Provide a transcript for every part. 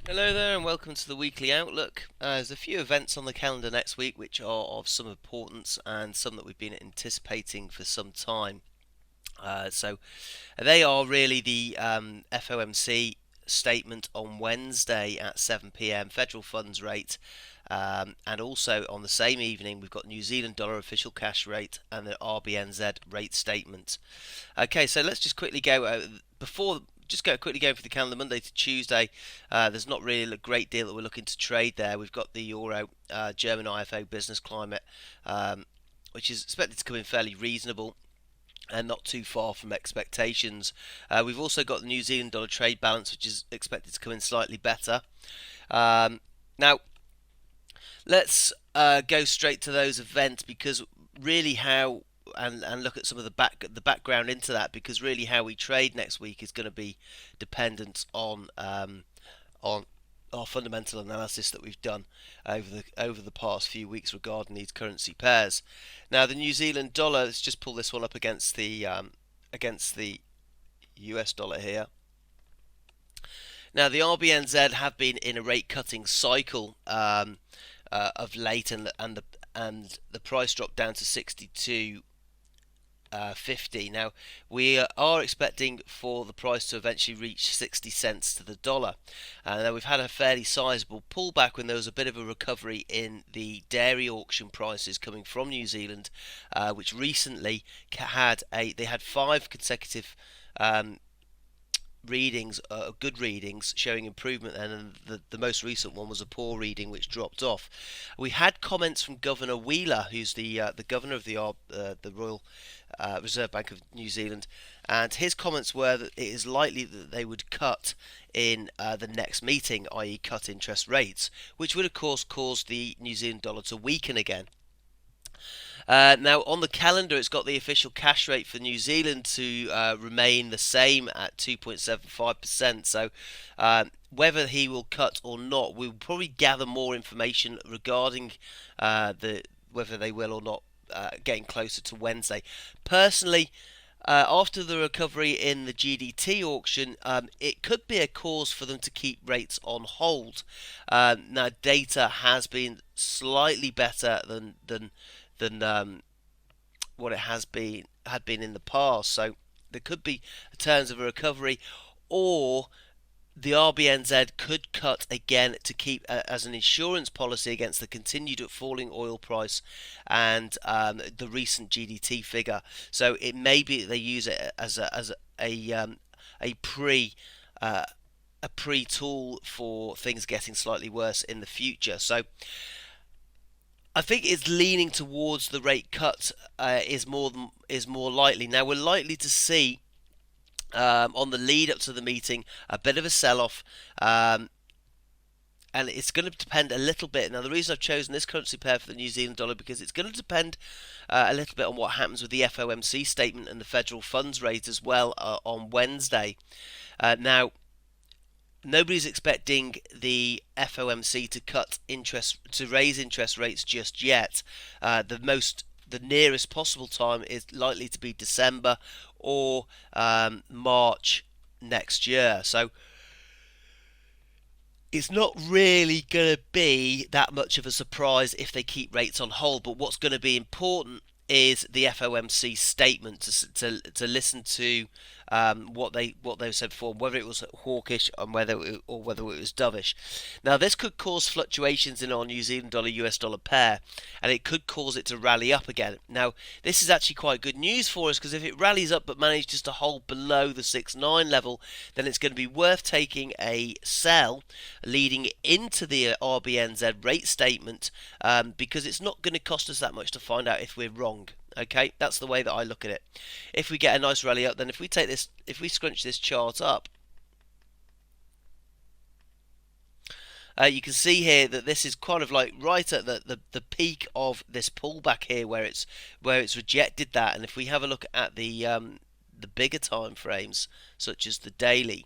Hello there and welcome to the weekly outlook. There's a few events on the calendar next week which are of some importance and some that we've been anticipating for some time. So they are really the FOMC statement on Wednesday at 7 p.m. federal funds rate, and also on the same evening we've got New Zealand dollar official cash rate and the RBNZ rate statement. Okay, so let's just quickly go before just go quickly going for the calendar Monday to Tuesday. There's not really a great deal that we're looking to trade there. We've got the Euro, German IFO business climate, which is expected to come in fairly reasonable and not too far from expectations. We've also got the New Zealand dollar trade balance, which is expected to come in slightly better. Now, let's go straight to those events because really how and look at some of the background into that, because really how we trade next week is going to be dependent on our fundamental analysis that we've done over the past few weeks regarding these currency pairs. Now the New Zealand dollar, let's just pull this one up against the US dollar here. Now the RBNZ have been in a rate cutting cycle of late, and the price dropped down to 62.50. Now we are expecting for the price to eventually reach 60 cents to the dollar. Now we've had a fairly sizable pullback when there was a bit of a recovery in the dairy auction prices coming from New Zealand, which recently they had 5 consecutive readings, good readings, showing improvement, and the most recent one was a poor reading which dropped off. We had comments from Governor Wheeler, who's the governor of the Royal Reserve Bank of New Zealand, and his comments were that it is likely that they would cut in the next meeting, i.e. cut interest rates, which would of course cause the New Zealand dollar to weaken again. Now, on the calendar, it's got the official cash rate for New Zealand to remain the same at 2.75%. So, whether he will cut or not, we'll probably gather more information regarding whether they will or not, getting closer to Wednesday. Personally, after the recovery in the GDT auction, it could be a cause for them to keep rates on hold. Now, data has been slightly better than what it had been in the past. So there could be turns of a recovery, or the RBNZ could cut again to keep as an insurance policy against the continued falling oil price and the recent GDT figure. So it may be that they use it as a pre a pre tool for things getting slightly worse in the future. So I think it's leaning towards the rate cut is more likely. Now we're likely to see on the lead up to the meeting a bit of a sell-off, and it's going to depend a little bit. Now the reason I've chosen this currency pair for the New Zealand dollar, because it's going to depend a little bit on what happens with the FOMC statement and the federal funds rate as well on Wednesday. Now nobody's expecting the FOMC to raise interest rates just yet. The nearest possible time is likely to be December or March next year. So it's not really going to be that much of a surprise if they keep rates on hold. But what's going to be important is the FOMC statement to listen to what they've said before, whether it was hawkish and whether it was dovish. Now this could cause fluctuations in our New Zealand dollar US dollar pair, and it could cause it to rally up again. Now this is actually quite good news for us, because if it rallies up but manages to hold below the 6.9 level, then it's going to be worth taking a sell leading into the RBNZ rate statement, because it's not going to cost us that much to find out if we're wrong. Okay, that's the way that I look at it. If we get a nice rally up, then if we scrunch this chart up, you can see here that this is kind of like right at the peak of this pullback here, where it's rejected that. And if we have a look at the bigger time frames, such as the daily,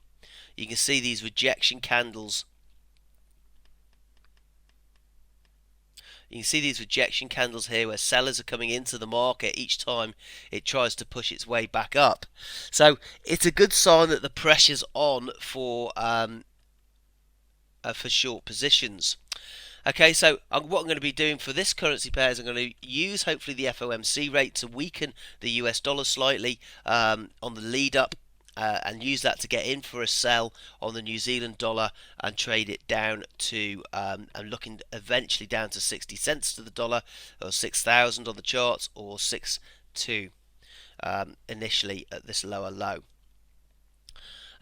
you can see these rejection candles. You can see these rejection candles here where sellers are coming into the market each time it tries to push its way back up. So it's a good sign that the pressure's on for for short positions. Okay, so what I'm going to be doing for this currency pair is I'm going to use hopefully the FOMC rate to weaken the US dollar slightly on the lead up. And use that to get in for a sell on the New Zealand dollar and trade it down to and looking eventually down to 60 cents to the dollar, or 6,000 on the charts, or 6.2 initially at this lower low.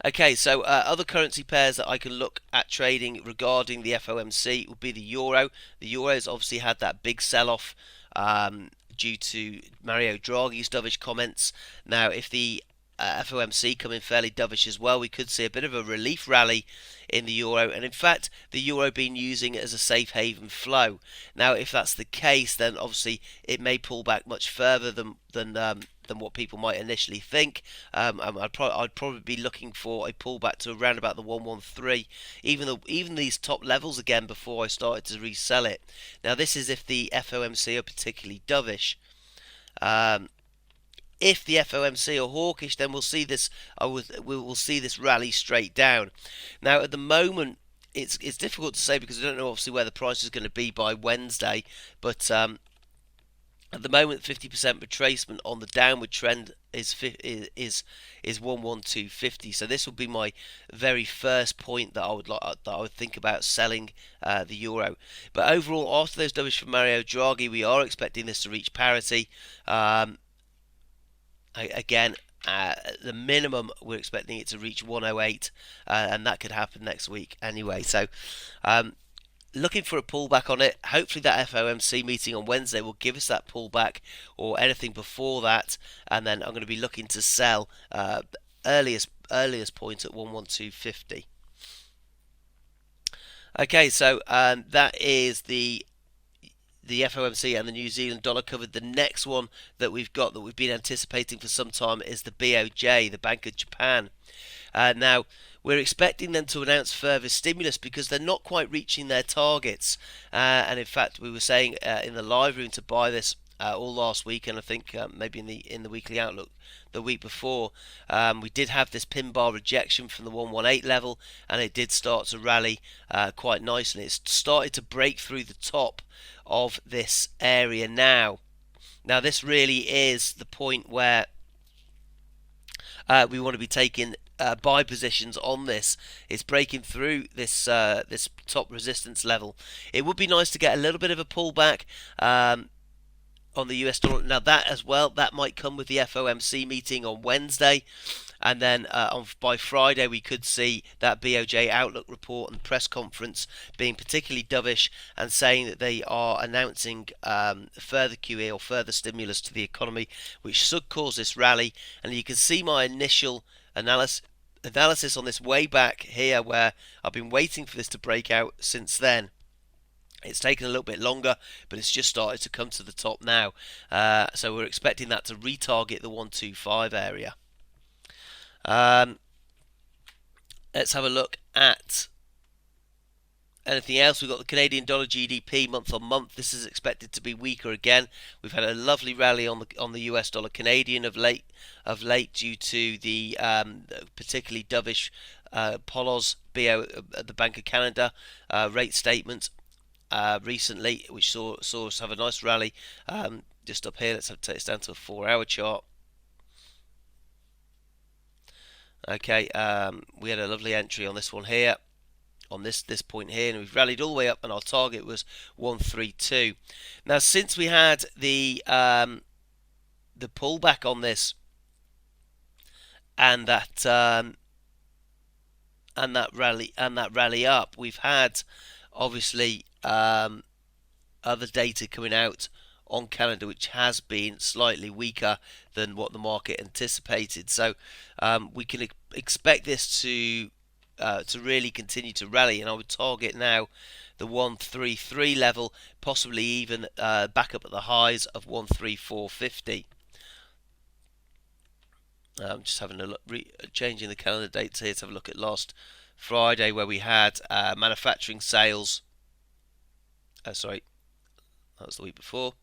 Okay, so other currency pairs that I can look at trading regarding the FOMC would be the euro. The euro has obviously had that big sell-off due to Mario Draghi's dovish comments. Now, if the FOMC come in fairly dovish as well, we could see a bit of a relief rally in the euro, and in fact the euro being using it as a safe haven flow. Now, if that's the case, then obviously it may pull back much further than what people might initially think. I'd probably be looking for a pullback to around about the 113, even these top levels again before I started to resell it. Now, this is if the FOMC are particularly dovish. If the FOMC are hawkish, then we'll see this. We will see this rally straight down. Now, at the moment, it's difficult to say because I don't know obviously where the price is going to be by Wednesday, but at the moment, 50% retracement on the downward trend is 112.50. So this would be my very first point that I would think about selling the euro. But overall, after those dovish from Mario Draghi, we are expecting this to reach parity. Again, the minimum we're expecting it to reach 108, and that could happen next week anyway. So looking for a pullback on it. Hopefully that FOMC meeting on Wednesday will give us that pullback, or anything before that, and then I'm going to be looking to sell earliest point at 112.50. Okay, so that is the FOMC and the New Zealand dollar covered. The next one that we've been anticipating for some time is the BOJ, the Bank of Japan. Now, we're expecting them to announce further stimulus because they're not quite reaching their targets. And in fact, we were saying in the live room to buy this all last week, and I think maybe in the weekly outlook the week before, we did have this pin bar rejection from the 118 level, and it did start to rally quite nicely. It's started to break through the top of this area now. Now, this really is the point where we want to be taking buy positions on this. It's breaking through this this top resistance level. It would be nice to get a little bit of a pullback on the US dollar. Now, that as well, that might come with the FOMC meeting on Wednesday. And then by Friday, we could see that BOJ Outlook report and press conference being particularly dovish and saying that they are announcing further QE or further stimulus to the economy, which should cause this rally. And you can see my initial analysis on this way back here, where I've been waiting for this to break out since then. It's taken a little bit longer, but it's just started to come to the top now. So we're expecting that to retarget the 125 area. Let's have a look at anything else. We've got the Canadian dollar GDP month on month. This is expected to be weaker again. We've had a lovely rally on the US dollar Canadian of late due to the particularly dovish Polos BO at the Bank of Canada rate statement recently, which saw us have a nice rally just up here. Let's take this down to a 4-hour chart. Okay, we had a lovely entry on this one here, on this point here, and we've rallied all the way up, and our target was 132. Now, since we had the pullback on this and that rally up, we've had obviously other data coming out on Canada, which has been slightly weaker than what the market anticipated. So we can expect this to really continue to rally, and I would target now the 133 level, possibly even back up at the highs of 134.50. Just having a look, changing the calendar dates here to have a look at last Friday, where we had manufacturing sales. Sorry, that was the week before.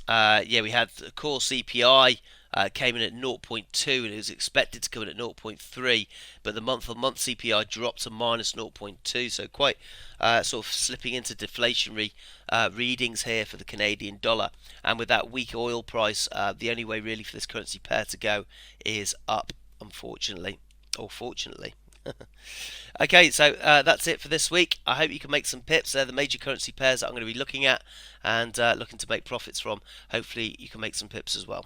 We had core CPI came in at 0.2 and it was expected to come in at 0.3, but the month-on-month CPI dropped to minus 0.2, so quite sort of slipping into deflationary readings here for the Canadian dollar. And with that weak oil price, the only way really for this currency pair to go is up, unfortunately, or fortunately. Okay, so that's it for this week. I hope you can make some pips. They're the major currency pairs that I'm going to be looking at and looking to make profits from. Hopefully you can make some pips as well.